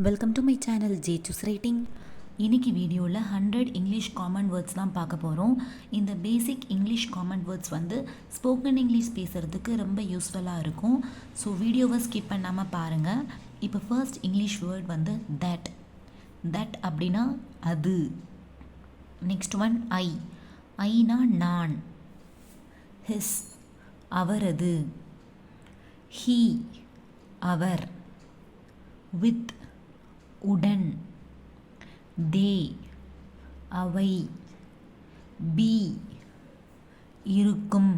Welcome to my channel JechusWriting. இன்றைக்கி வீடியோவில் 100 English common words தான் பார்க்க போகிறோம். இந்த பேசிக் English common words spoken English பேசுகிறதுக்கு ரொம்ப யூஸ்ஃபுல்லாக இருக்கும். ஸோ வீடியோவை ஸ்கிப் பண்ணாமல் பாருங்கள். இப்போ first English word that. That அப்படின்னா அது. நெக்ஸ்ட் ஒன் ஐனா நான். ஹிஸ் அவரது. He our. வித் உடன். தே அவை. பி இருக்கும்.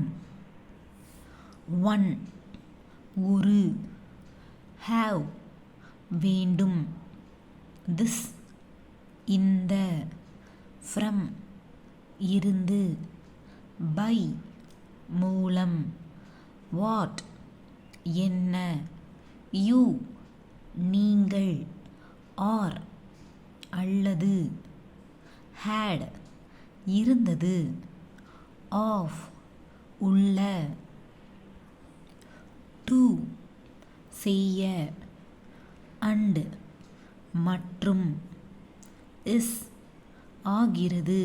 ஒன் ஒரு. ஹாவ் வேண்டும். திஸ் இந்த. ஃப்ரம் இருந்து. பை மூலம். வாட் என்ன. யூ நீங்கள். ஆர் அல்லது. ஹேட் இருந்தது. ஆஃப் உள்ள. டு செய்ய. அண்ட் மற்றும். இஸ் ஆகிறது.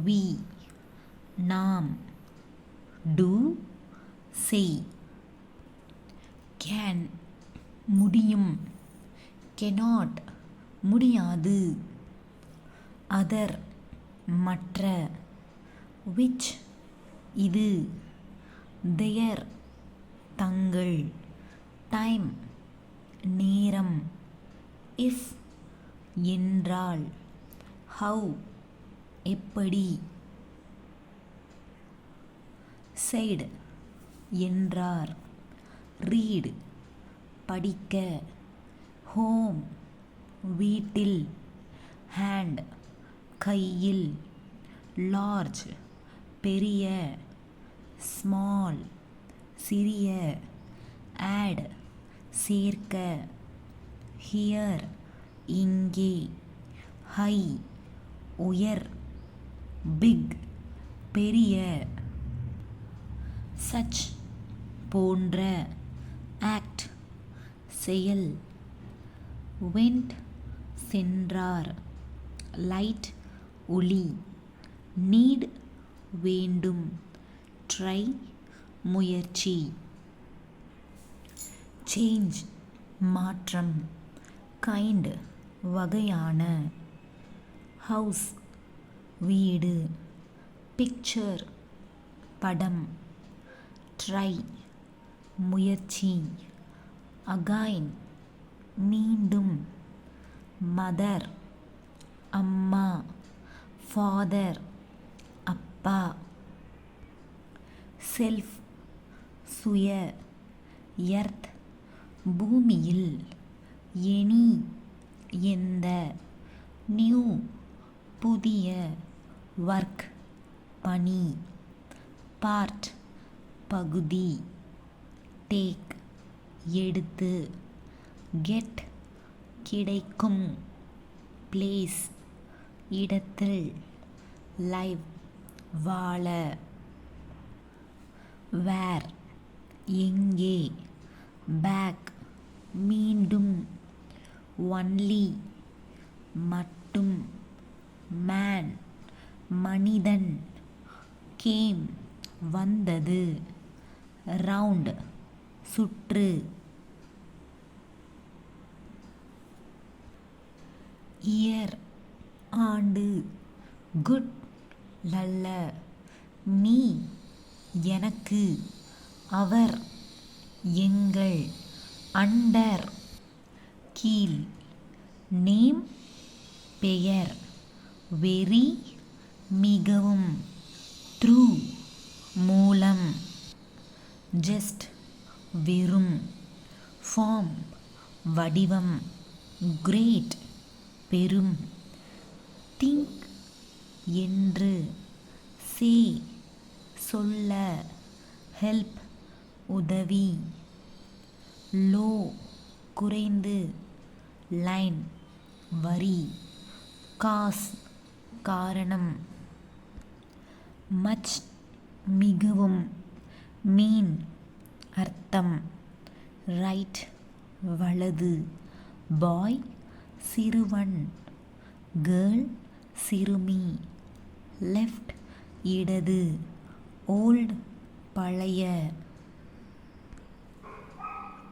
வி நாம். டு செய். கேன் முடியும். கெனாட் முடியாது. அதர் மற்ற. விச் இது. தேர் தங்கள். டைம் நேரம். இஃப் என்றால். ஹவ் எப்படி. said என்றார். ரீட் படிக்க. ஹோம் வீட்டில். ஹேண்ட் கையில். லார்ஜ் பெரிய. ஸ்மால் சிறிய. ஆட் சேர்க்க. ஹியர் இங்கே. ஹை உயர். பிக் பெரிய. சச் போன்ற. ஆக்ட் செயல். வெண்ட் சென்றார். லைட் ஒளி. நீட் வேண்டும். ட்ரை முயற்சி. சேஞ்ச் மாற்றம். கைண்ட் வகையான. ஹவுஸ் வீடு. பிக்சர் படம். ட்ரை முயற்சி. அகைன் மீண்டும். மதர் அம்மா. ஃபாதர் அப்பா. செல்ஃப் சுய. எர்த் பூமியில். எனி எந்த. நியூ புதிய. ஒர்க் பணி. பார்ட் பகுதி. டேக் எடுத்து. கெட் கிடைக்கும். பிளேஸ் இடத்தில். லைவ் வாழ. வேர் எங்கே. பேக் மீண்டும். ஒன்லி மட்டும். மேன் மனிதன். கேம் வந்தது. ரவுண்ட் சுற்று. இயர் ஆண்டு. குட் நல்ல. மீ எனக்கு. அவர் எங்கள். அண்டர் கீழ். நேம் பெயர். வெரி மிகவும். த்ரூ மூலம். ஜஸ்ட் வெறும். ஃபார்ம் வடிவம். கிரேட் பெரும். திங்க் என்று. சே சொல்ல. ஹெல்ப் உதவி. லோ குறைந்து. லைன் வரி. காஸ் காரணம். மச் மிகவும். மீன் அர்த்தம். ரைட் வலது. பாய் சிறுவன், கேர்ள் சிறுமி, லெஃப்ட் இடது, ஓல்ட் பழைய,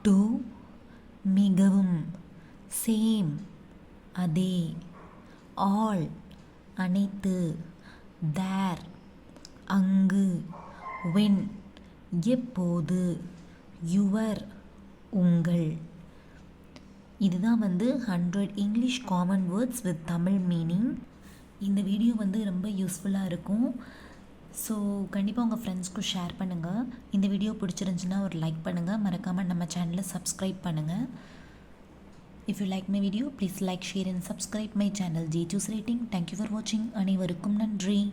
டூ மிகவும், சேம் அதே, ஆல் அனைத்து, தேர் அங்கு, வென் எப்போது, யுவர் உங்கள். இதுதான் 100 English common words with Tamil meaning. இந்த வீடியோ ரொம்ப யூஸ்ஃபுல்லாக இருக்கும். ஸோ கண்டிப்பாக உங்கள் ஃப்ரெண்ட்ஸ்க்கும் ஷேர் பண்ணுங்கள். இந்த வீடியோ பிடிச்சிருந்துச்சுன்னா ஒரு லைக் பண்ணுங்கள். மறக்காமல் நம்ம சேனலை சப்ஸ்கிரைப் பண்ணுங்கள். If you like my video, please like, share and subscribe my channel JechusWriting. Thank you for watching. அனைவருக்கும் நன்றி.